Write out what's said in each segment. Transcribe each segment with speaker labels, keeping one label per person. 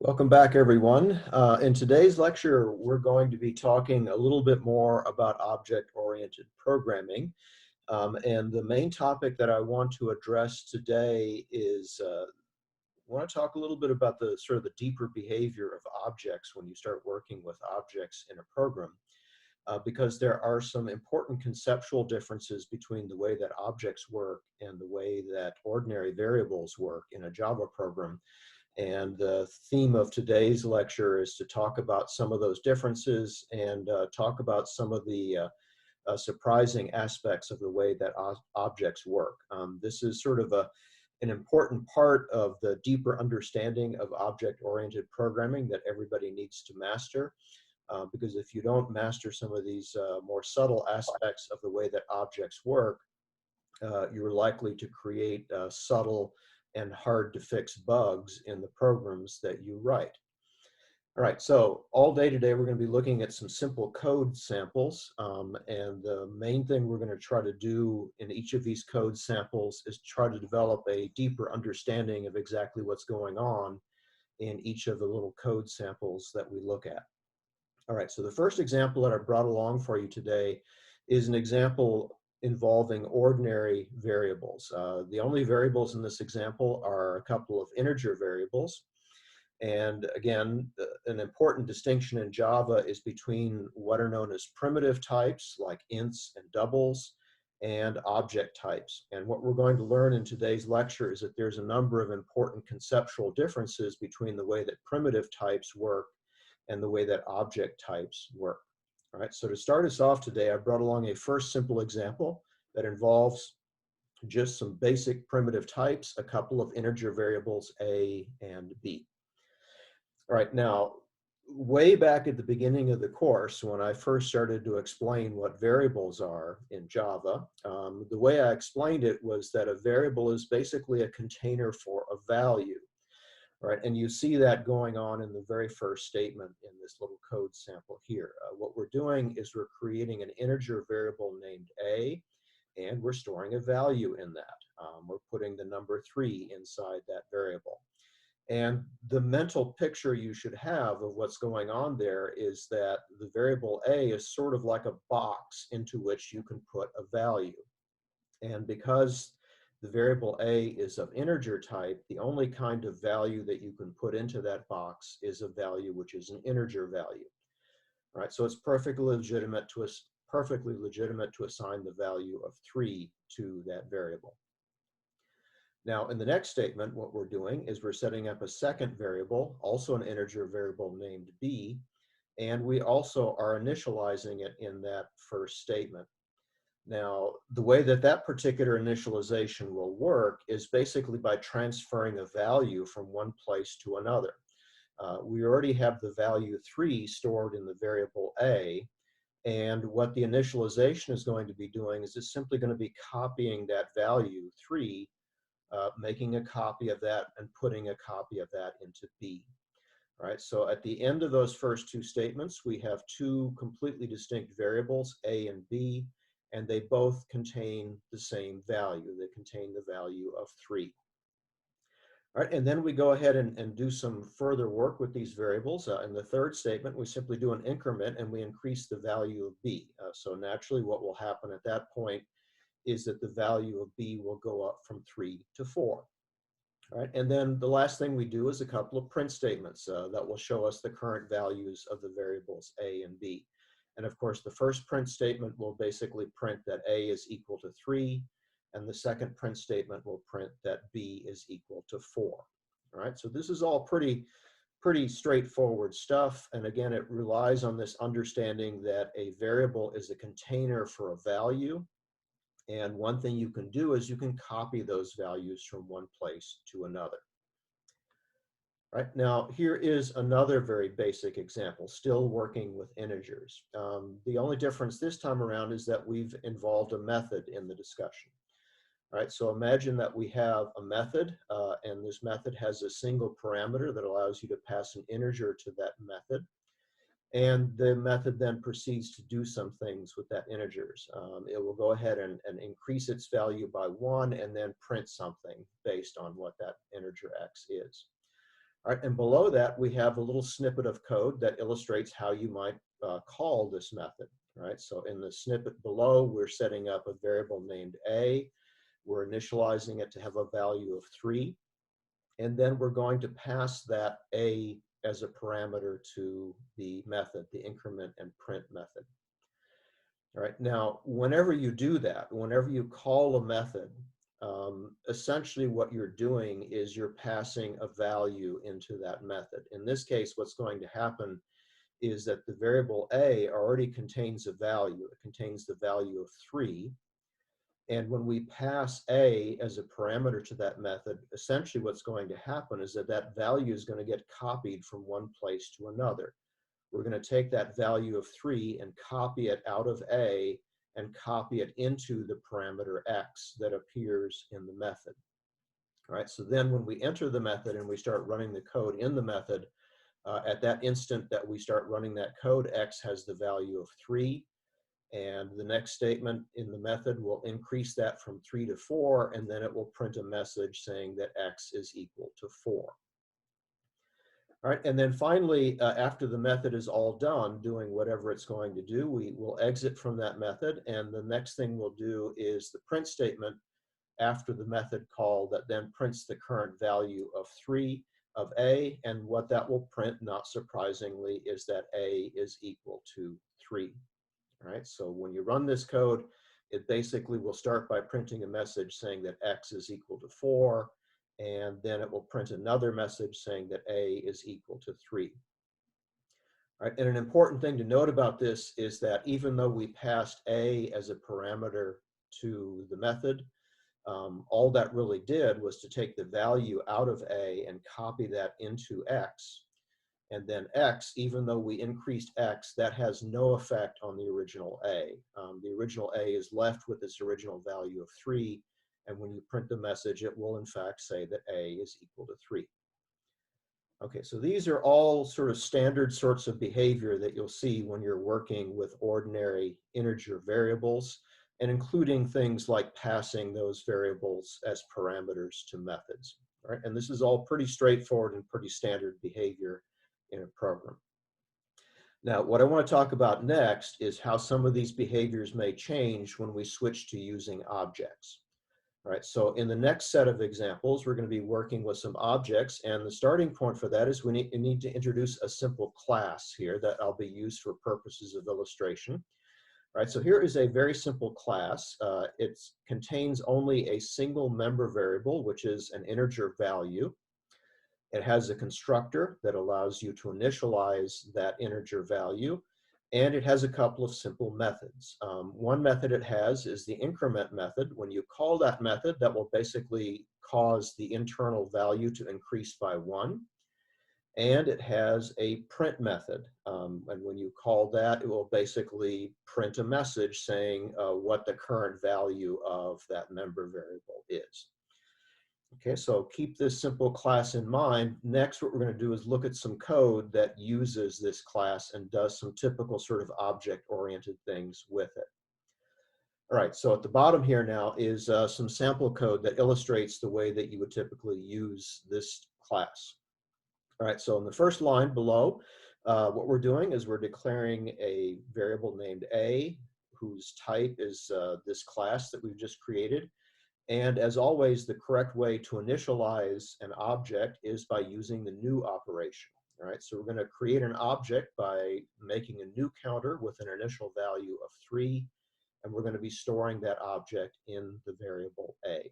Speaker 1: Welcome back, everyone. In today's lecture, we're going to be talking a little bit more about object-oriented programming. And the main topic that I want to address today is I want to talk a little bit about the sort of the deeper behavior of objects when you start working with objects in a program, because there are some important conceptual differences between the way that objects work and the way that ordinary variables work in a Java program. And the theme of today's lecture is to talk about some of those differences and talk about some of the surprising aspects of the way that objects work. This is sort of an important part of the deeper understanding of object-oriented programming that everybody needs to master. Because if you don't master some of these more subtle aspects of the way that objects work, you're likely to create subtle and hard to fix bugs in the programs that you write. All right, so all day today we're going to be looking at some simple code samples, and the main thing we're going to try to do in each of these code samples is try to develop a deeper understanding of exactly what's going on in each of the little code samples that we look at. All right, so the first example that I brought along for you today is an example involving ordinary variables. The only variables in this example are a couple of integer variables. And again, an important distinction in Java is between what are known as primitive types like ints and doubles and object types. And what we're going to learn in today's lecture is that there's a number of important conceptual differences between the way that primitive types work and the way that object types work. All right, so to start us off today, I brought along a first simple example that involves just some basic primitive types, a couple of integer variables A and B. All right, now, way back at the beginning of the course, when I first started to explain what variables are in Java, the way I explained it was that a variable is basically a container for a value. Right, and you see that going on in the very first statement in this little code sample here. What we're doing is we're creating an integer variable named A, and we're storing a value in that. We're putting the number 3 inside that variable. And the mental picture you should have of what's going on there is that the variable A is sort of like a box into which you can put a value. And because the variable A is of integer type, the only kind of value that you can put into that box is a value which is an integer value. All right, so it's perfectly legitimate to assign the value of 3 to that variable. Now, in the next statement, what we're doing is we're setting up a second variable, also an integer variable named B, and we also are initializing it in that first statement. Now, the way that that particular initialization will work is basically by transferring a value from one place to another. We already have the value 3 stored in the variable A, and what the initialization is going to be doing is it's simply going to be copying that value 3, making a copy of that and putting a copy of that into B. All right, so at the end of those first two statements, we have two completely distinct variables, A and B, and they both contain the same value. They contain the value of 3. All right, and then we go ahead and do some further work with these variables. In the third statement, we simply do an increment and we increase the value of B. So naturally what will happen at that point is that the value of B will go up from 3 to 4. All right, and then the last thing we do is a couple of print statements that will show us the current values of the variables A and B. And of course, the first print statement will basically print that A is equal to 3, and the second print statement will print that B is equal to 4. All right, so this is all pretty straightforward stuff. And again, it relies on this understanding that a variable is a container for a value. And one thing you can do is you can copy those values from one place to another. Right, now, here is another very basic example, still working with integers. The only difference this time around is that we've involved a method in the discussion. All right, so imagine that we have a method, and this method has a single parameter that allows you to pass an integer to that method. And the method then proceeds to do some things with that integers. It will go ahead and increase its value by 1 and then print something based on what that integer x is. All right, and below that, we have a little snippet of code that illustrates how you might call this method. All right, so in the snippet below, we're setting up a variable named a. We're initializing it to have a value of 3. And then we're going to pass that a as a parameter to the method, the increment and print method. All right, now, whenever you do that, whenever you call a method, essentially what you're doing is you're passing a value into that method. In this case, what's going to happen is that the variable a already contains a value. It contains the value of 3. And when we pass a as a parameter to that method, essentially what's going to happen is that that value is going to get copied from one place to another. We're going to take that value of 3 and copy it out of a and copy it into the parameter x that appears in the method. All right, so then when we enter the method and we start running the code in the method, at that instant that we start running that code, x has the value of 3. And the next statement in the method will increase that from 3 to 4, and then it will print a message saying that x is equal to 4. All right, and then finally, after the method is all done doing whatever it's going to do, we will exit from that method, and the next thing we'll do is the print statement after the method call that then prints the current value of 3 of a, and what that will print, not surprisingly, is that a is equal to 3. All right, so when you run this code, it basically will start by printing a message saying that x is equal to 4, and then it will print another message saying that a is equal to 3. All right, and an important thing to note about this is that even though we passed a as a parameter to the method, all that really did was to take the value out of a and copy that into x. And then x, even though we increased x, that has no effect on the original a. The original a is left with its original value of 3, and when you print the message, it will in fact say that a is equal to 3. Okay, so these are all sort of standard sorts of behavior that you'll see when you're working with ordinary integer variables, and including things like passing those variables as parameters to methods. Right? And this is all pretty straightforward and pretty standard behavior in a program. Now, what I want to talk about next is how some of these behaviors may change when we switch to using objects. All right, so in the next set of examples, we're going to be working with some objects, and the starting point for that is we need to introduce a simple class here that I'll be used for purposes of illustration. All right, so here is a very simple class. It contains only a single member variable, which is an integer value. It has a constructor that allows you to initialize that integer value, and it has a couple of simple methods. One method it has is the increment method. When you call that method, that will basically cause the internal value to increase by 1. And it has a print method. And when you call that, it will basically print a message saying what the current value of that member variable is. Okay, so keep this simple class in mind. Next, what we're going to do is look at some code that uses this class and does some typical sort of object-oriented things with it. All right, so at the bottom here now is some sample code that illustrates the way that you would typically use this class. All right, so in the first line below, what we're doing is we're declaring a variable named a, whose type is this class that we've just created. And as always, the correct way to initialize an object is by using the new operation. All right, so we're going to create an object by making a new counter with an initial value of 3, and we're going to be storing that object in the variable a.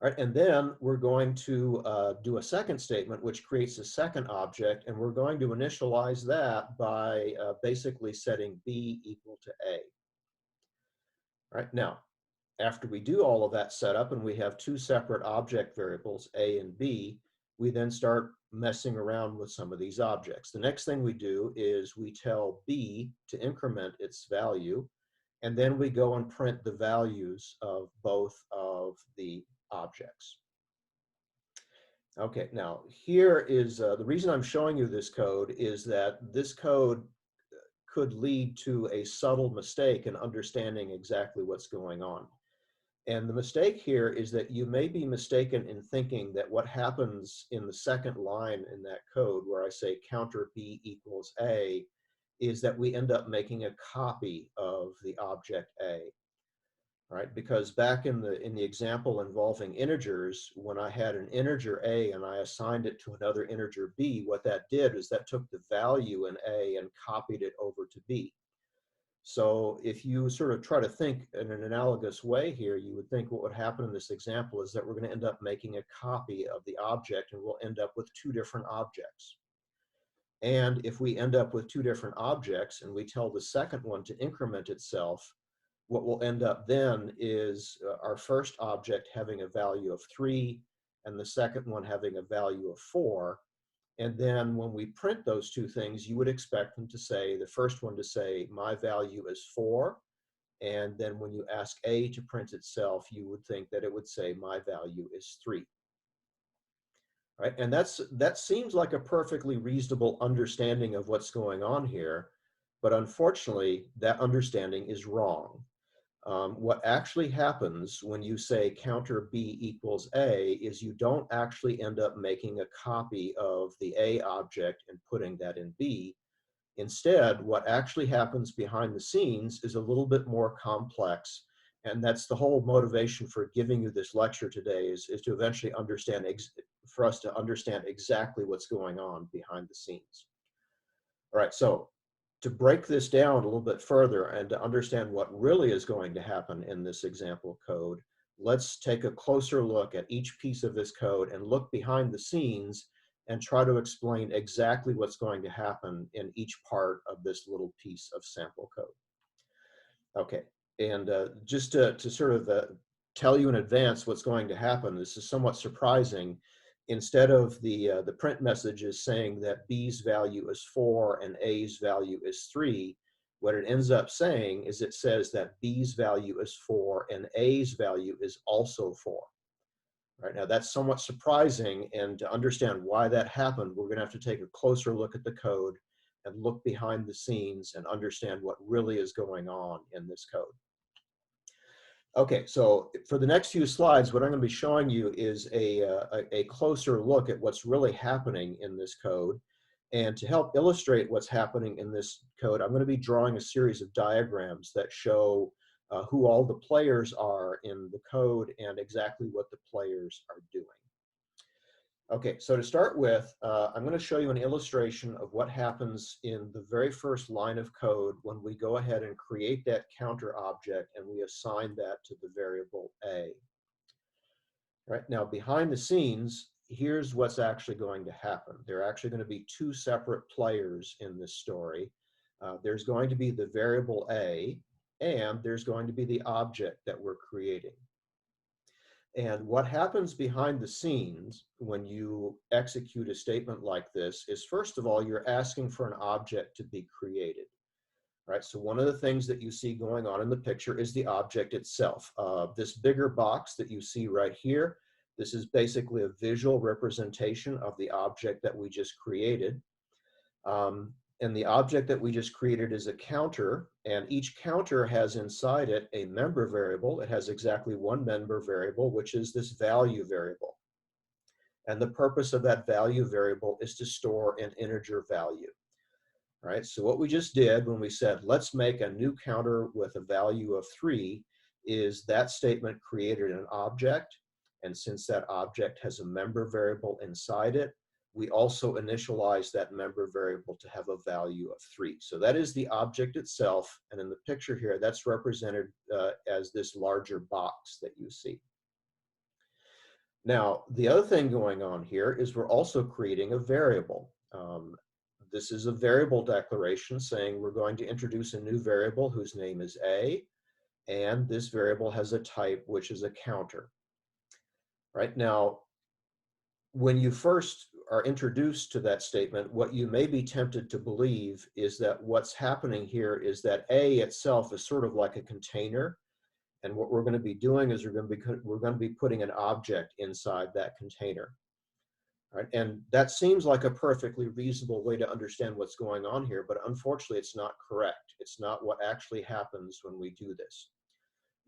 Speaker 1: All right, and then we're going to do a second statement, which creates a second object, and we're going to initialize that by basically setting b equal to a. All right, now, after we do all of that setup and we have 2 separate object variables, a and b, we then start messing around with some of these objects. The next thing we do is we tell b to increment its value, and then we go and print the values of both of the objects. Okay, now here is the reason I'm showing you this code is that this code could lead to a subtle mistake in understanding exactly what's going on. And the mistake here is that you may be mistaken in thinking that what happens in the second line in that code where I say counter B equals A is that we end up making a copy of the object A. Right? Because back in the example involving integers, when I had an integer A and I assigned it to another integer B, what that did is that took the value in A and copied it over to B. So if you sort of try to think in an analogous way here, you would think what would happen in this example is that we're going to end up making a copy of the object, and we'll end up with two different objects. And if we end up with two different objects and we tell the second one to increment itself, what will end up then is our first object having a value of 3 and the second one having a value of 4. And then when we print those two things, you would expect them to say, the first one to say, my value is 4. And then when you ask A to print itself, you would think that it would say, my value is 3. Right? And that seems like a perfectly reasonable understanding of what's going on here. But unfortunately, that understanding is wrong. What actually happens when you say counter B equals A is you don't actually end up making a copy of the A object and putting that in B. Instead, what actually happens behind the scenes is a little bit more complex. And that's the whole motivation for giving you this lecture today is to eventually understand, for us to understand exactly what's going on behind the scenes. All right, so to break this down a little bit further and to understand what really is going to happen in this example code, let's take a closer look at each piece of this code and look behind the scenes and try to explain exactly what's going to happen in each part of this little piece of sample code. Okay, and just to sort of tell you in advance what's going to happen, this is somewhat surprising. Instead of the print messages saying that B's value is 4 and A's value is 3, what it ends up saying is it says that B's value is 4 and A's value is also 4. Right now, that's somewhat surprising, and to understand why that happened, we're going to have to take a closer look at the code and look behind the scenes and understand what really is going on in this code. Okay, so for the next few slides, what I'm going to be showing you is a closer look at what's really happening in this code. And to help illustrate what's happening in this code, I'm going to be drawing a series of diagrams that show who all the players are in the code and exactly what the players are doing. Okay, so to start with, I'm going to show you an illustration of what happens in the very first line of code when we go ahead and create that counter object and we assign that to the variable A. Right now, behind the scenes, here's what's actually going to happen. There are actually going to be two separate players in this story. There's going to be the variable A, and there's going to be the object that we're creating. And what happens behind the scenes when you execute a statement like this is, first of all, you're asking for an object to be created. Right? So one of the things that you see going on in the picture is the object itself. This bigger box that you see right here, this is basically a visual representation of the object that we just created. And the object that we just created is a counter, and each counter has inside it a member variable. It has exactly one member variable, which is this value variable. And the purpose of that value variable is to store an integer value. Right? So what we just did when we said, let's make a new counter with a value of 3, is that statement created an object. And since that object has a member variable inside it, we also initialize that member variable to have a value of 3. So that is the object itself. And in the picture here, that's represented as this larger box that you see. Now, the other thing going on here is we're also creating a variable. This is a variable declaration saying we're going to introduce a new variable whose name is A, and this variable has a type which is a counter. Right now, when you first are introduced to that statement, what you may be tempted to believe is that what's happening here is that A itself is sort of like a container, and what we're going to be doing is we're going to be putting an object inside that container. Right? And that seems like a perfectly reasonable way to understand what's going on here, but unfortunately it's not correct. It's not what actually happens when we do this.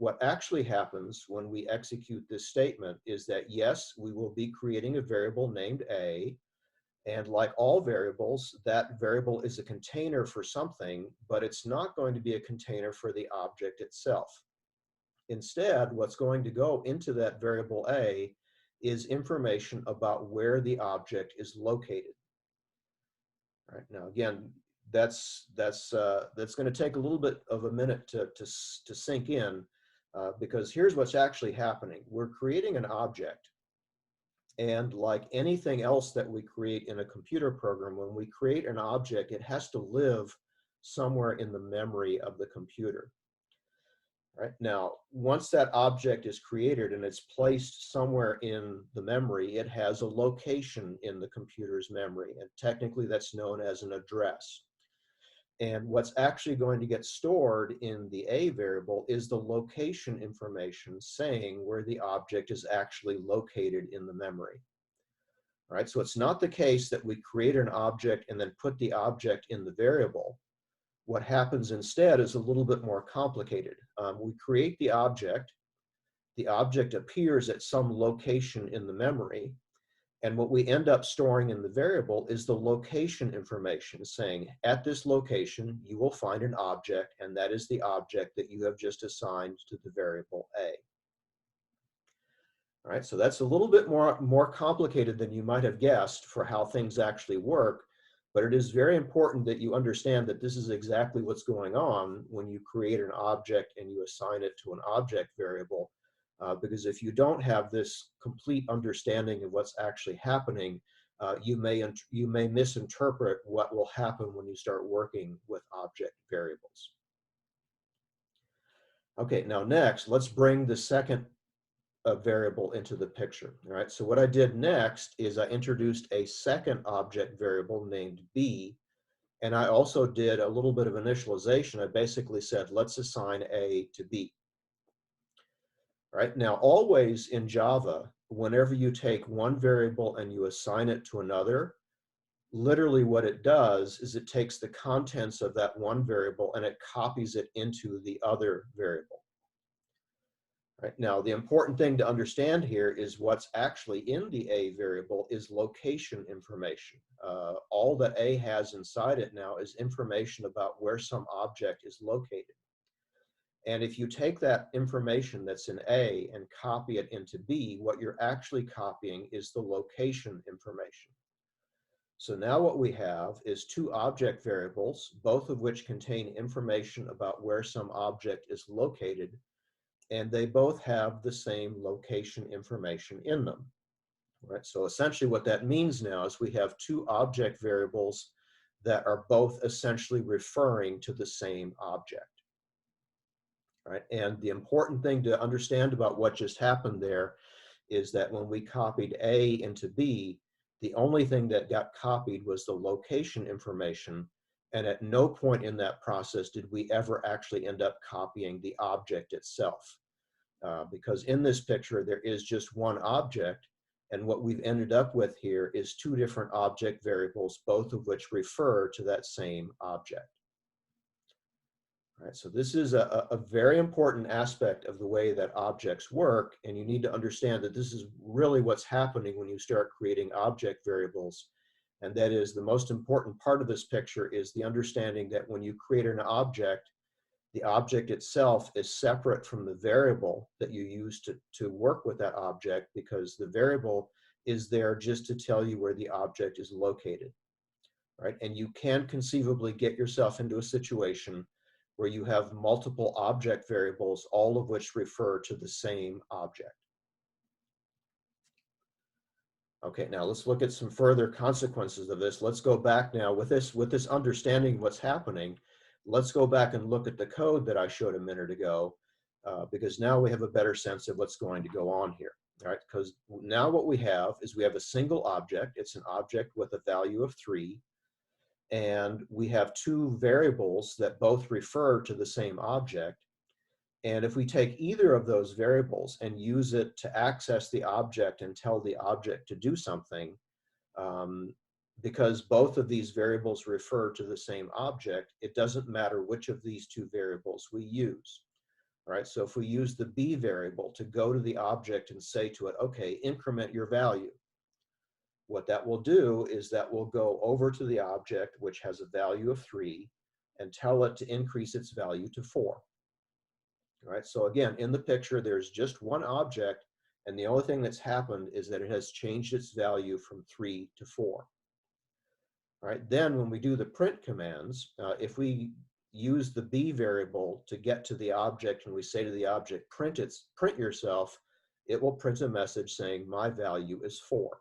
Speaker 1: what actually happens when we execute this statement is that, yes, we will be creating a variable named A, and like all variables, that variable is a container for something, but it's not going to be a container for the object itself. Instead, what's going to go into that variable A is information about where the object is located. All right, now again, that's going to take a little bit of a minute to sink in, because here's what's actually happening. We're creating an object, and like anything else that we create in a computer program, when we create an object, it has to live somewhere in the memory of the computer. Right? Now, once that object is created and it's placed somewhere in the memory, it has a location in the computer's memory, and technically that's known as an address. And what's actually going to get stored in the A variable is the location information saying where the object is actually located in the memory. Right? So it's not the case that we create an object and then put the object in the variable. What happens instead is a little bit more complicated. We create the object appears at some location in the memory, and what we end up storing in the variable is the location information saying, at this location, you will find an object, and that is the object that you have just assigned to the variable A. All right, so that's a little bit more complicated than you might have guessed for how things actually work, but it is very important that you understand that this is exactly what's going on when you create an object and you assign it to an object variable, because if you don't have this complete understanding of what's actually happening, you may misinterpret what will happen when you start working with object variables. Okay, now next, let's bring the second variable into the picture. All right, so what I did next is I introduced a second object variable named B, and I also did a little bit of initialization. I basically said, let's assign A to B. All right, now always in Java, whenever you take one variable and you assign it to another, literally what it does is it takes the contents of that one variable and it copies it into the other variable. Right. Now, the important thing to understand here is what's actually in the A variable is location information. All that A has inside it now is information about where some object is located. And if you take that information that's in A and copy it into B, what you're actually copying is the location information. So now what we have is two object variables, both of which contain information about where some object is located, and they both have the same location information in them. Right? So essentially what that means now is we have two object variables that are both essentially referring to the same object. Right? And the important thing to understand about what just happened there is that when we copied A into B, the only thing that got copied was the location information, and at no point in that process did we ever actually end up copying the object itself. Because in this picture, there is just one object, and what we've ended up with here is two different object variables, both of which refer to that same object. All right, so this is a very important aspect of the way that objects work, and you need to understand that this is really what's happening when you start creating object variables, and that is the most important part of this picture is the understanding that when you create an object, the object itself is separate from the variable that you use to work with that object, because the variable is there just to tell you where the object is located, right? And you can conceivably get yourself into a situation where you have multiple object variables, all of which refer to the same object. Okay, now let's look at some further consequences of this. Let's go back now with this understanding of what's happening. Let's go back and look at the code that I showed a minute ago, because now we have a better sense of what's going to go on here. All right, because now what we have is we have a single object. It's an object with a value of 3, and we have two variables that both refer to the same object. And if we take either of those variables and use it to access the object and tell the object to do something, because both of these variables refer to the same object, it doesn't matter which of these two variables we use. right? So if we use the B variable to go to the object and say to it, okay, increment your value, what that will do is that will go over to the object, which has a value of 3, and tell it to increase its value to 4. All right, so again, in the picture, there's just one object, and the only thing that's happened is that it has changed its value from 3 to 4. All right, then when we do the print commands, if we use the B variable to get to the object and we say to the object, print yourself, it will print a message saying my value is 4.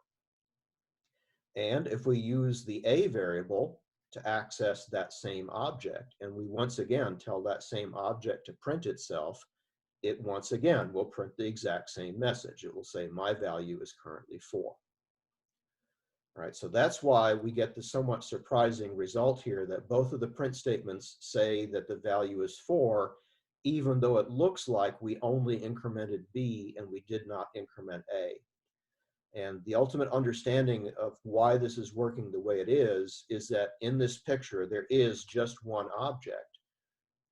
Speaker 1: And if we use the A variable to access that same object, and we once again tell that same object to print itself, it once again will print the exact same message. It will say my value is currently 4. All right, so that's why we get the somewhat surprising result here that both of the print statements say that the value is 4, even though it looks like we only incremented B and we did not increment A. And the ultimate understanding of why this is working the way it is that in this picture, there is just one object.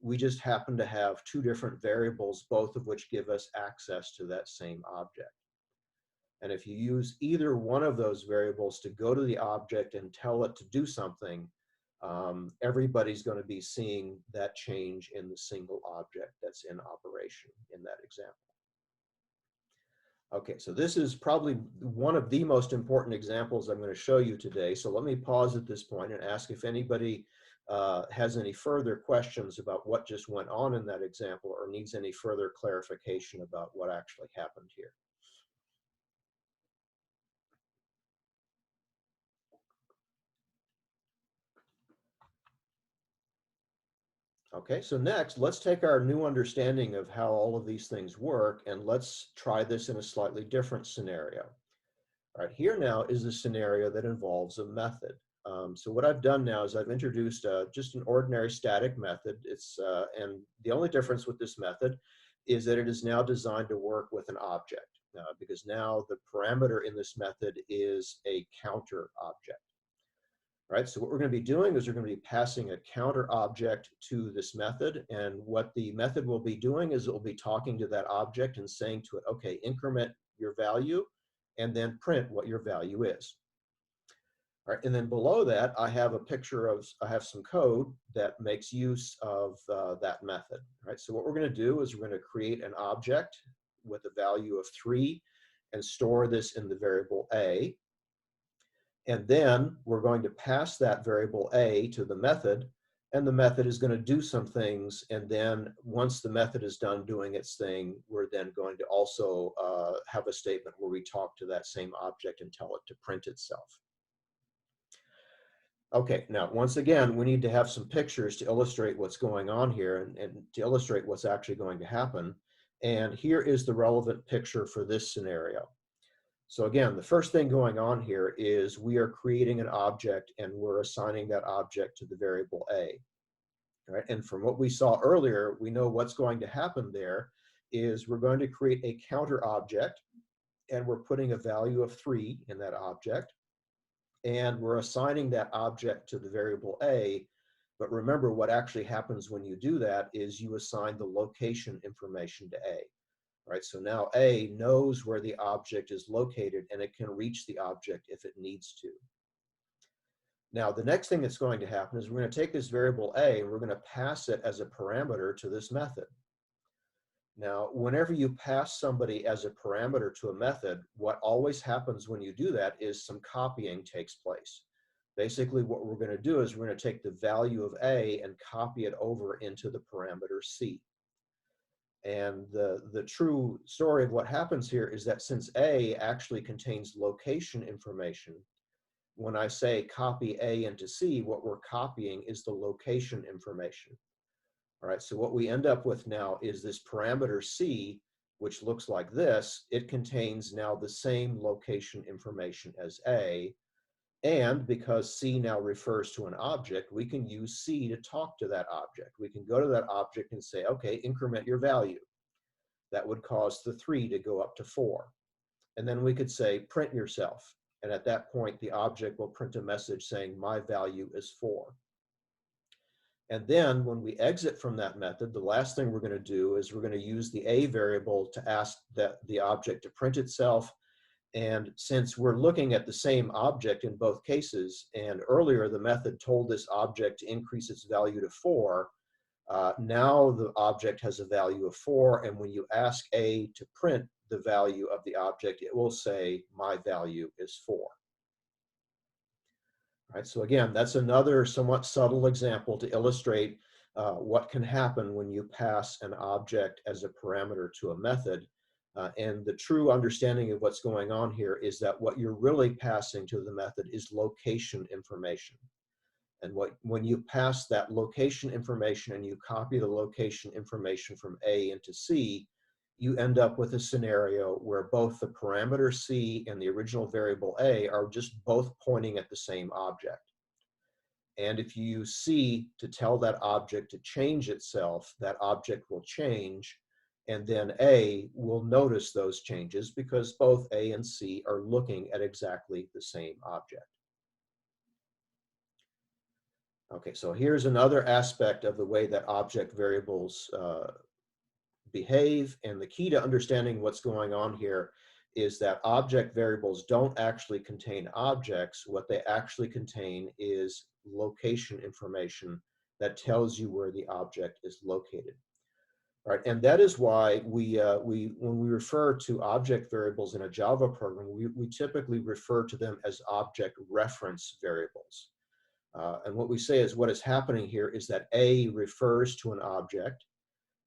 Speaker 1: We just happen to have two different variables, both of which give us access to that same object. And if you use either one of those variables to go to the object and tell it to do something, everybody's going to be seeing that change in the single object that's in operation in that example. Okay, so this is probably one of the most important examples I'm going to show you today. So let me pause at this point and ask if anybody has any further questions about what just went on in that example or needs any further clarification about what actually happened here. Okay, so next, let's take our new understanding of how all of these things work and let's try this in a slightly different scenario. All right, here now is a scenario that involves a method. So what I've done now is I've introduced just an ordinary static method. And the only difference with this method is that it is now designed to work with an object because now the parameter in this method is a counter object. Right, so what we're going to be doing is we're going to be passing a counter object to this method, and what the method will be doing is it will be talking to that object and saying to it, okay, increment your value, and then print what your value is. All right, and then below that, I have some code that makes use of that method. All right, so what we're going to do is we're going to create an object with a value of 3 and store this in the variable A. And then we're going to pass that variable A to the method, and the method is going to do some things. And then once the method is done doing its thing, we're then going to also have a statement where we talk to that same object and tell it to print itself. Okay, now once again, we need to have some pictures to illustrate what's going on here and to illustrate what's actually going to happen. And here is the relevant picture for this scenario. So again, the first thing going on here is we are creating an object and we're assigning that object to the variable A. Right? And from what we saw earlier, we know what's going to happen there is we're going to create a counter object and we're putting a value of 3 in that object. And we're assigning that object to the variable A. But remember, what actually happens when you do that is you assign the location information to A. Right, so now A knows where the object is located and it can reach the object if it needs to. Now, the next thing that's going to happen is we're going to take this variable A and we're going to pass it as a parameter to this method. Now, whenever you pass somebody as a parameter to a method, what always happens when you do that is some copying takes place. Basically, what we're going to do is we're going to take the value of A and copy it over into the parameter C. And the true story of what happens here is that since A actually contains location information, when I say copy A into C, what we're copying is the location information. All right, so what we end up with now is this parameter C, which looks like this. It contains now the same location information as A. And because C now refers to an object, we can use C to talk to that object. We can go to that object and say, okay, increment your value. That would cause the 3 to go up to 4. And then we could say, print yourself. And at that point, the object will print a message saying, my value is 4. And then when we exit from that method, the last thing we're going to do is we're going to use the A variable to ask that the object to print itself. And since we're looking at the same object in both cases, and earlier the method told this object to increase its value to 4, now the object has a value of 4, and when you ask A to print the value of the object, it will say, my value is 4. Right, so again, that's another somewhat subtle example to illustrate what can happen when you pass an object as a parameter to a method. And the true understanding of what's going on here is that what you're really passing to the method is location information. And when you pass that location information and you copy the location information from A into C, you end up with a scenario where both the parameter C and the original variable A are just both pointing at the same object. And if you use C to tell that object to change itself, that object will change, and then A will notice those changes because both A and C are looking at exactly the same object. Okay, so here's another aspect of the way that object variables behave, and the key to understanding what's going on here is that object variables don't actually contain objects. What they actually contain is location information that tells you where the object is located. Right, and that is why when we refer to object variables in a Java program, we typically refer to them as object reference variables. And what we say is what is happening here is that A refers to an object,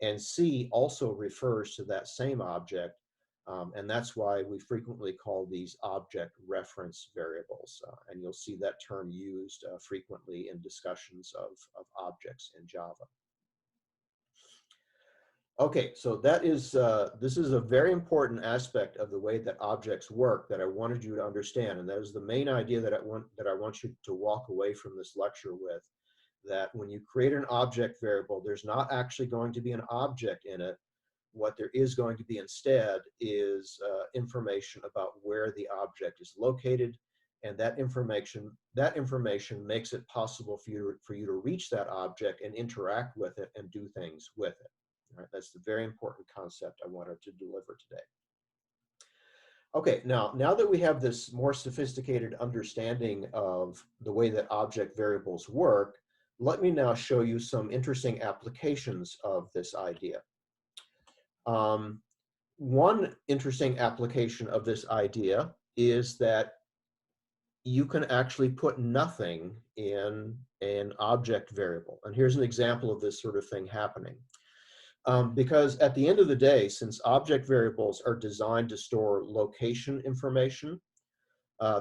Speaker 1: and C also refers to that same object, and that's why we frequently call these object reference variables. And you'll see that term used frequently in discussions of objects in Java. Okay, so that is this is a very important aspect of the way that objects work that I wanted you to understand, and that is the main idea that I want you to walk away from this lecture with. That when you create an object variable, there's not actually going to be an object in it. What there is going to be instead is information about where the object is located, and that information makes it possible for you to reach that object and interact with it and do things with it. All right, that's the very important concept I wanted to deliver today. Okay, now that we have this more sophisticated understanding of the way that object variables work, let me now show you some interesting applications of this idea. One interesting application of this idea is that you can actually put nothing in an object variable. And here's an example of this sort of thing happening. Because at the end of the day, since object variables are designed to store location information,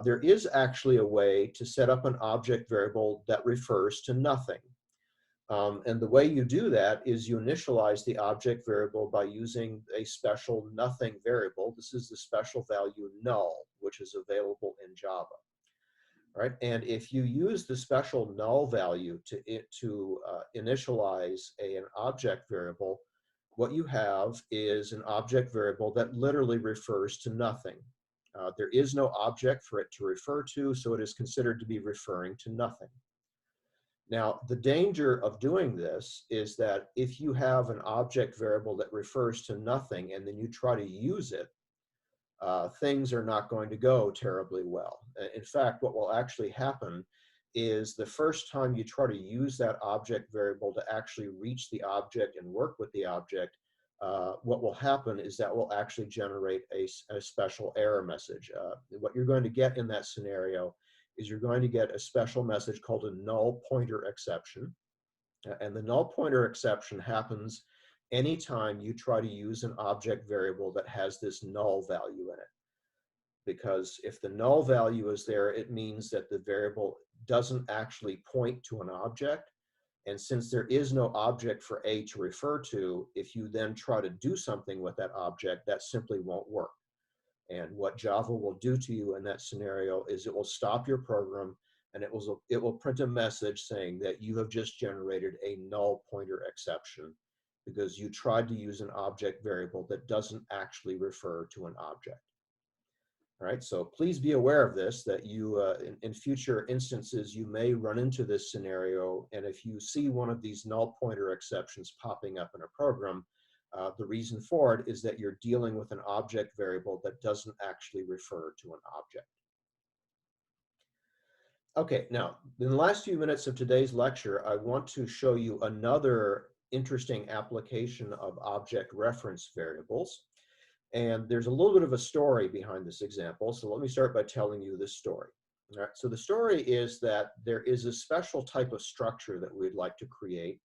Speaker 1: there is actually a way to set up an object variable that refers to nothing. And the way you do that is you initialize the object variable by using a special nothing variable. This is the special value null, which is available in Java. Right? And if you use the special null value to initialize an object variable, what you have is an object variable that literally refers to nothing. There is no object for it to refer to, so it is considered to be referring to nothing. Now, the danger of doing this is that if you have an object variable that refers to nothing and then you try to use it, things are not going to go terribly well. In fact, what will actually happen is the first time you try to use that object variable to actually reach the object and work with the object, what will happen is that will actually generate a special error message. What you're going to get in that scenario is you're going to get a special message called a null pointer exception. And the null pointer exception happens anytime you try to use an object variable that has this null value in it. Because if the null value is there, it means that the variable doesn't actually point to an object. And since there is no object for A to refer to, if you then try to do something with that object, that simply won't work. And what Java will do to you in that scenario is it will stop your program and it will print a message saying that you have just generated a null pointer exception because you tried to use an object variable that doesn't actually refer to an object. All right, so please be aware of this, that you, in future instances, you may run into this scenario. And if you see one of these null pointer exceptions popping up in a program, the reason for it is that you're dealing with an object variable that doesn't actually refer to an object. Okay, now, in the last few minutes of today's lecture, I want to show you another interesting application of object reference variables. And there's a little bit of a story behind this example. So let me start by telling you this story. All right, so the story is that there is a special type of structure that we'd like to create.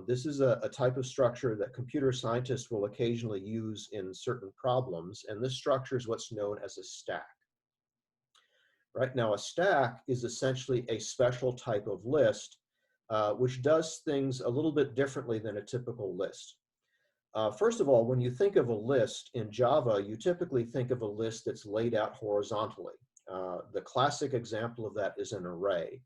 Speaker 1: This is a type of structure that computer scientists will occasionally use in certain problems. And this structure is what's known as a stack. Right now, a stack is essentially a special type of list, which does things a little bit differently than a typical list. First of all, when you think of a list in Java, you typically think of a list that's laid out horizontally. The classic example of that is an array.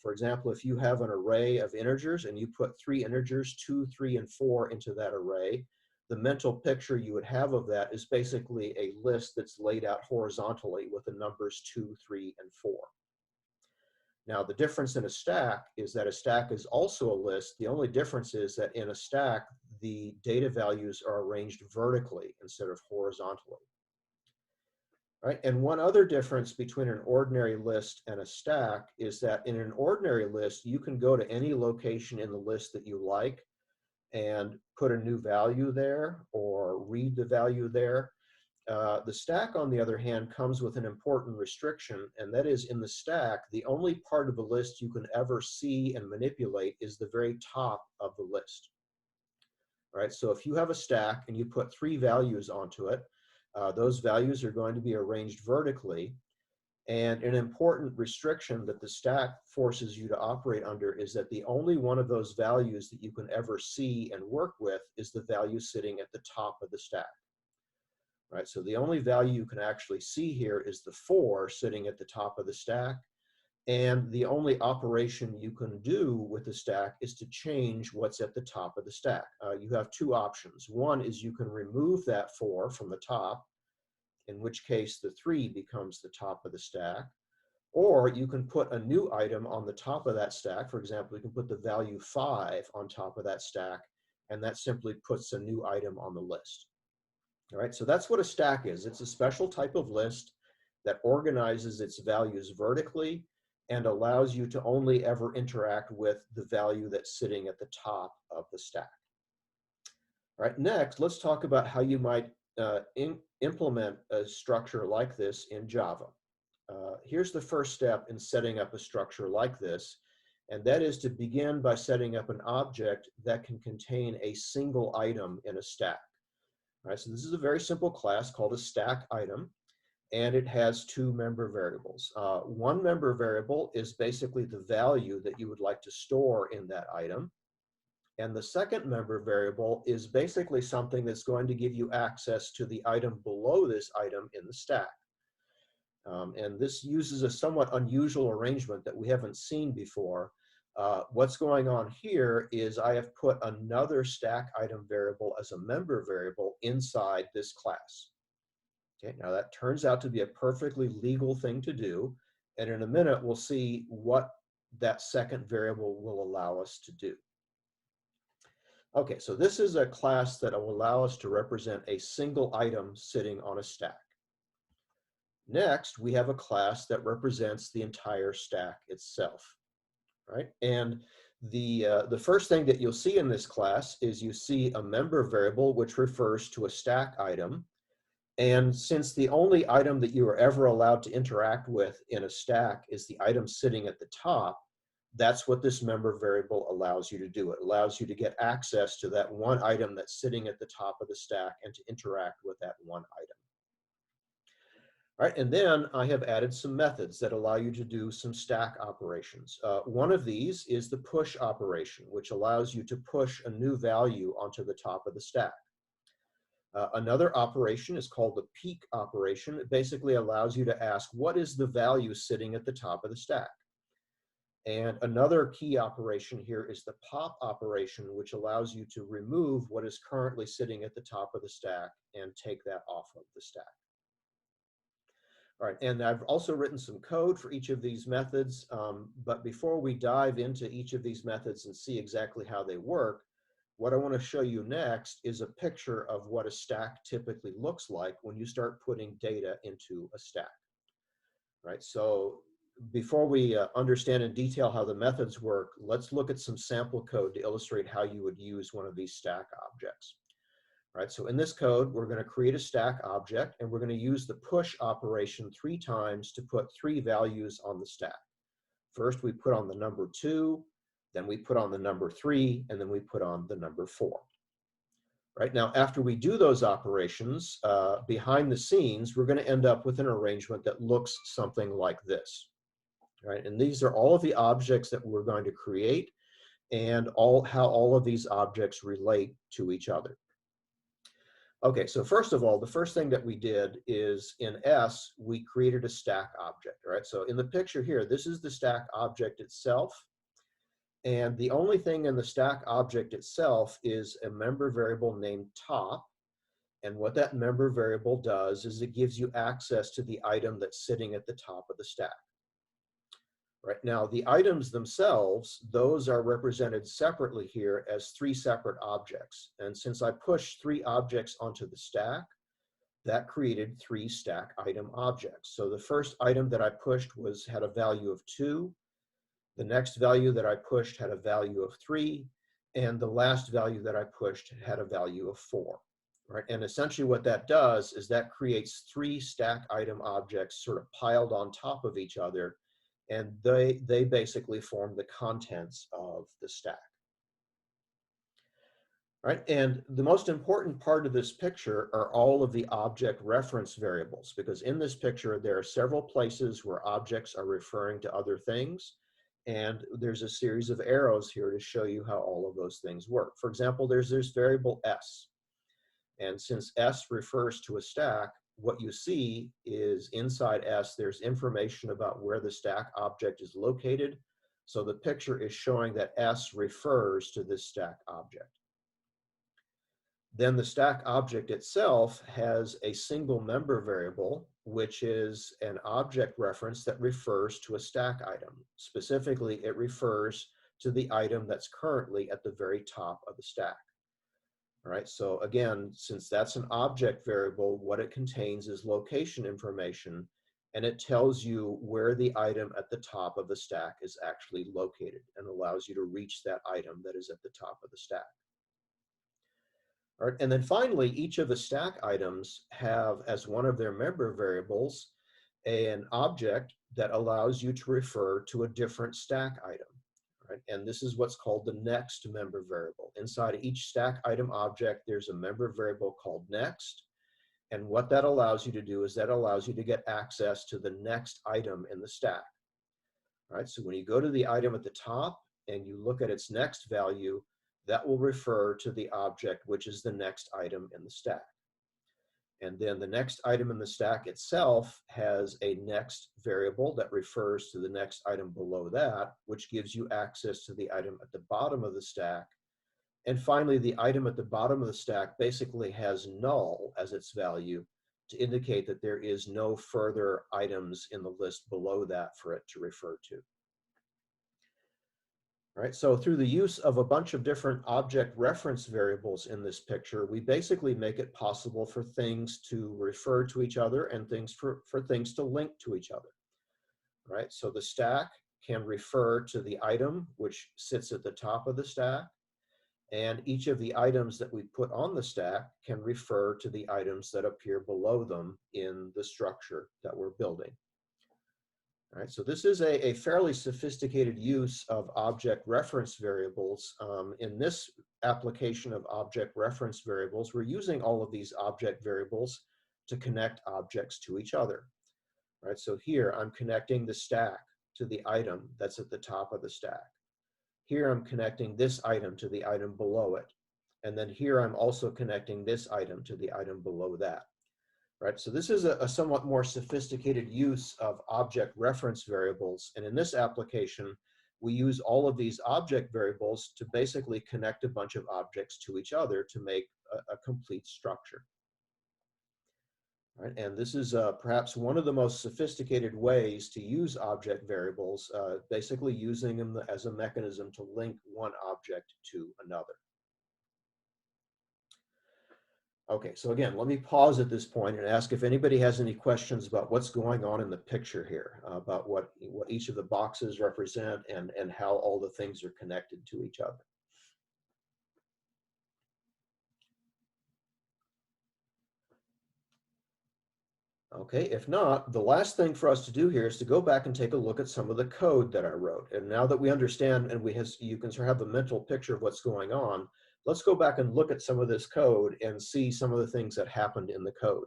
Speaker 1: For example, if you have an array of integers and you put 3 integers, 2, 3, and 4 into that array, the mental picture you would have of that is basically a list that's laid out horizontally with the numbers 2, 3, and 4. Now, the difference in a stack is that a stack is also a list. The only difference is that in a stack, the data values are arranged vertically instead of horizontally. Right? And one other difference between an ordinary list and a stack is that in an ordinary list, you can go to any location in the list that you like and put a new value there or read the value there. The stack, on the other hand, comes with an important restriction, and that is in the stack, the only part of the list you can ever see and manipulate is the very top of the list. All right, so if you have a stack and you put 3 values onto it, those values are going to be arranged vertically. And an important restriction that the stack forces you to operate under is that the only one of those values that you can ever see and work with is the value sitting at the top of the stack. Right, so the only value you can actually see here is the 4 sitting at the top of the stack. And the only operation you can do with the stack is to change what's at the top of the stack. You have 2 options. One is you can remove that 4 from the top, in which case the 3 becomes the top of the stack. Or you can put a new item on the top of that stack. For example, you can put the value 5 on top of that stack, and that simply puts a new item on the list. All right, so that's what a stack is. It's a special type of list that organizes its values vertically and allows you to only ever interact with the value that's sitting at the top of the stack. All right, next, let's talk about how you might implement a structure like this in Java. Here's the first step in setting up a structure like this, and that is to begin by setting up an object that can contain a single item in a stack. All right, so this is a very simple class called a stack item, and it has 2 member variables. One member variable is basically the value that you would like to store in that item. And the second member variable is basically something that's going to give you access to the item below this item in the stack. And this uses a somewhat unusual arrangement that we haven't seen before. What's going on here is I have put another stack item variable as a member variable inside this class. Okay, now that turns out to be a perfectly legal thing to do, and in a minute we'll see what that second variable will allow us to do. Okay, so this is a class that will allow us to represent a single item sitting on a stack. Next, we have a class that represents the entire stack itself, right? And the first thing that you'll see in this class is you see a member variable which refers to a stack item. And since the only item that you are ever allowed to interact with in a stack is the item sitting at the top, that's what this member variable allows you to do. It allows you to get access to that one item that's sitting at the top of the stack and to interact with that one item. All right, and then I have added some methods that allow you to do some stack operations. One of these is the push operation, which allows you to push a new value onto the top of the stack. Another operation is called the peek operation. It basically allows you to ask, what is the value sitting at the top of the stack? And another key operation here is the pop operation, which allows you to remove what is currently sitting at the top of the stack and take that off of the stack. All right, and I've also written some code for each of these methods, but before we dive into each of these methods and see exactly how they work, what I want to show you next is a picture of what a stack typically looks like when you start putting data into a stack, right? So before we understand in detail how the methods work, let's look at some sample code to illustrate how you would use one of these stack objects. Right, so in this code, we're going to create a stack object, and we're going to use the push operation 3 times to put 3 values on the stack. First, we put on the number 2, then we put on the number 3, and then we put on the number 4. Right now, after we do those operations, behind the scenes, we're going to end up with an arrangement that looks something like this. Right, and these are all of the objects that we're going to create, and how all of these objects relate to each other. Okay, so first of all, the first thing that we did is in S, we created a stack object, right? So in the picture here, this is the stack object itself. And the only thing in the stack object itself is a member variable named top. And what that member variable does is it gives you access to the item that's sitting at the top of the stack. Right now, the items themselves, those are represented separately here as 3 separate objects. And since I pushed 3 objects onto the stack, that created 3 stack item objects. So the first item that I pushed had a value of 2. The next value that I pushed had a value of 3. And the last value that I pushed had a value of 4. Right? And essentially what that does is that creates 3 stack item objects sort of piled on top of each other, and they basically form the contents of the stack. Right, and the most important part of this picture are all of the object reference variables, because in this picture there are several places where objects are referring to other things, and there's a series of arrows here to show you how all of those things work. For example, there's this variable S, and since S refers to a stack, what you see is inside S, there's information about where the stack object is located. So the picture is showing that S refers to this stack object. Then the stack object itself has a single member variable, which is an object reference that refers to a stack item. Specifically, it refers to the item that's currently at the very top of the stack. All right, so again, since that's an object variable, what it contains is location information, and it tells you where the item at the top of the stack is actually located and allows you to reach that item that is at the top of the stack. All right, and then finally, each of the stack items have as one of their member variables an object that allows you to refer to a different stack item. Right? And this is what's called the next member variable. Inside each stack item object, there's a member variable called next. And what that allows you to do is that allows you to get access to the next item in the stack. All right, so when you go to the item at the top and you look at its next value, that will refer to the object which is the next item in the stack. And then the next item in the stack itself has a next variable that refers to the next item below that, which gives you access to the item at the bottom of the stack. And finally, the item at the bottom of the stack basically has null as its value to indicate that there is no further items in the list below that for it to refer to. Right, so through the use of a bunch of different object reference variables in this picture, we basically make it possible for things to refer to each other and for things to link to each other. Right, so the stack can refer to the item which sits at the top of the stack, and each of the items that we put on the stack can refer to the items that appear below them in the structure that we're building. All right, so this is a fairly sophisticated use of object reference variables. In this application of object reference variables, we're using all of these object variables to connect objects to each other. All right, so here I'm connecting the stack to the item that's at the top of the stack. Here I'm connecting this item to the item below it. And then here I'm also connecting this item to the item below that. Right, so this is a somewhat more sophisticated use of object reference variables. And in this application, we use all of these object variables to basically connect a bunch of objects to each other to make a complete structure. Right? And this is perhaps one of the most sophisticated ways to use object variables, basically using them as a mechanism to link one object to another. Okay, so again, let me pause at this point and ask if anybody has any questions about what's going on in the picture here, about what each of the boxes represent and how all the things are connected to each other. Okay, if not, the last thing for us to do here is to go back and take a look at some of the code that I wrote. And now that we understand and you can sort of have the mental picture of what's going on, let's go back and look at some of this code and see some of the things that happened in the code.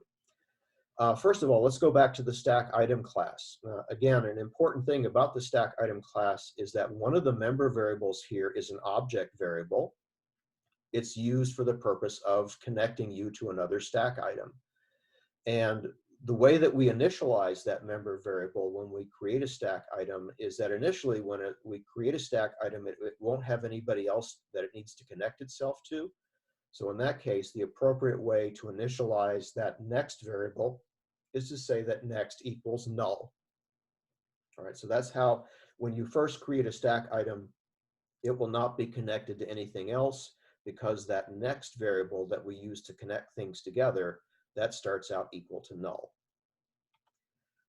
Speaker 1: First of all, let's go back to the stack item class. Again, an important thing about the stack item class is that one of the member variables here is an object variable. It's used for the purpose of connecting you to another stack item. And the way that we initialize that member variable when we create a stack item is that initially when we create a stack item, it won't have anybody else that it needs to connect itself to. So in that case, the appropriate way to initialize that next variable is to say that next equals null. All right, so that's how when you first create a stack item, it will not be connected to anything else because that next variable that we use to connect things together, that starts out equal to null.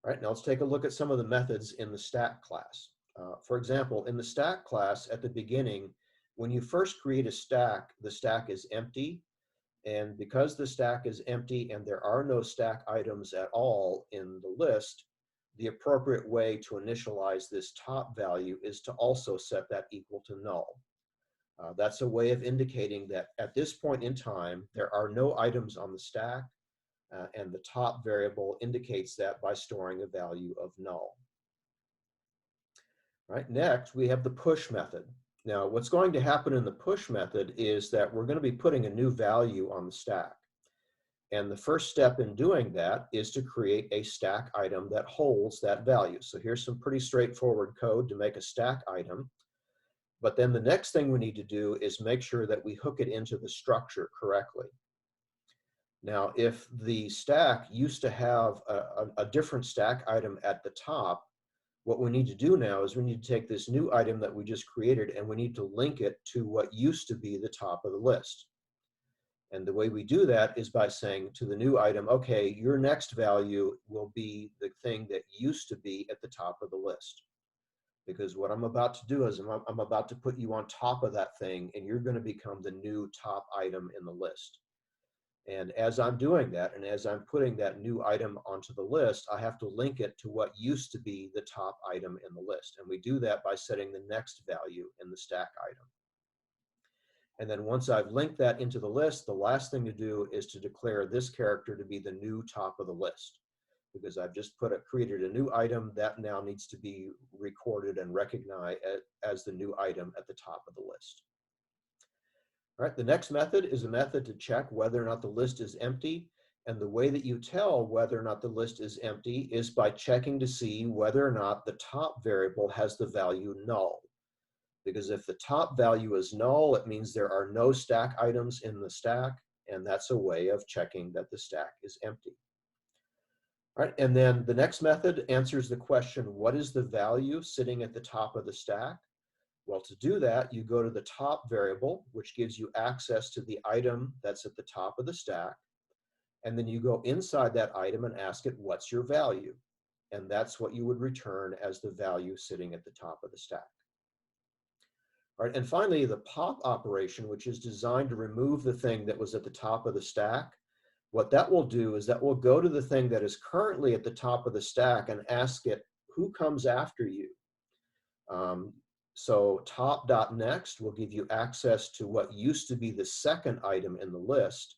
Speaker 1: All right, now let's take a look at some of the methods in the stack class. For example, in the stack class at the beginning, when you first create a stack, the stack is empty. And because the stack is empty and there are no stack items at all in the list, the appropriate way to initialize this top value is to also set that equal to null. That's a way of indicating that at this point in time, there are no items on the stack, and the top variable indicates that by storing a value of null. Right, next, we have the push method. Now, what's going to happen in the push method is that we're going to be putting a new value on the stack. And the first step in doing that is to create a stack item that holds that value. So here's some pretty straightforward code to make a stack item. But then the next thing we need to do is make sure that we hook it into the structure correctly. Now, if the stack used to have a different stack item at the top, what we need to do now is we need to take this new item that we just created and we need to link it to what used to be the top of the list. And the way we do that is by saying to the new item, okay, your next value will be the thing that used to be at the top of the list. Because what I'm about to do is I'm about to put you on top of that thing and you're going to become the new top item in the list. And as I'm doing that, and as I'm putting that new item onto the list, I have to link it to what used to be the top item in the list. And we do that by setting the next value in the stack item. And then once I've linked that into the list, the last thing to do is to declare this character to be the new top of the list. Because I've just created a new item that now needs to be recorded and recognized as the new item at the top of the list. All right, the next method is a method to check whether or not the list is empty. And the way that you tell whether or not the list is empty is by checking to see whether or not the top variable has the value null. Because if the top value is null, it means there are no stack items in the stack, and that's a way of checking that the stack is empty. All right, and then the next method answers the question, what is the value sitting at the top of the stack? Well, to do that, you go to the top variable, which gives you access to the item that's at the top of the stack. And then you go inside that item and ask it, what's your value? And that's what you would return as the value sitting at the top of the stack. All right, and finally, the pop operation, which is designed to remove the thing that was at the top of the stack. What that will do is that will go to the thing that is currently at the top of the stack and ask it, who comes after you? So top.next will give you access to what used to be the second item in the list.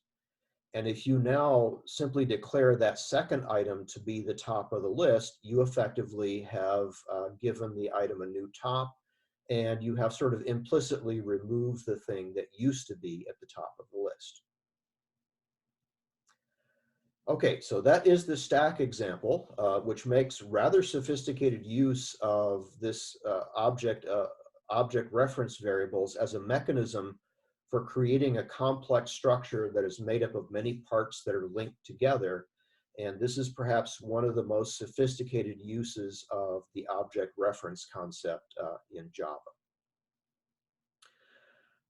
Speaker 1: And if you now simply declare that second item to be the top of the list, you effectively have given the item a new top, and you have sort of implicitly removed the thing that used to be at the top of the list. Okay, so that is the stack example, which makes rather sophisticated use of this object reference variables as a mechanism for creating a complex structure that is made up of many parts that are linked together. And this is perhaps one of the most sophisticated uses of the object reference concept in Java.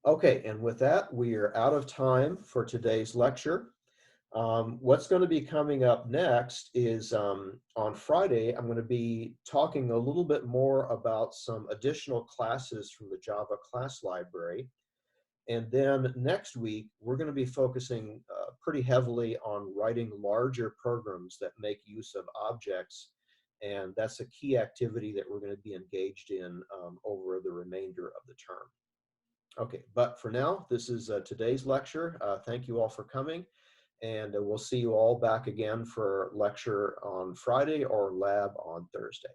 Speaker 1: Okay, and with that, we are out of time for today's lecture. What's going to be coming up next is on Friday, I'm going to be talking a little bit more about some additional classes from the Java class library. And then next week, we're going to be focusing pretty heavily on writing larger programs that make use of objects. And that's a key activity that we're going to be engaged in over the remainder of the term. Okay, but for now, this is today's lecture. Thank you all for coming. And we'll see you all back again for lecture on Friday or lab on Thursday.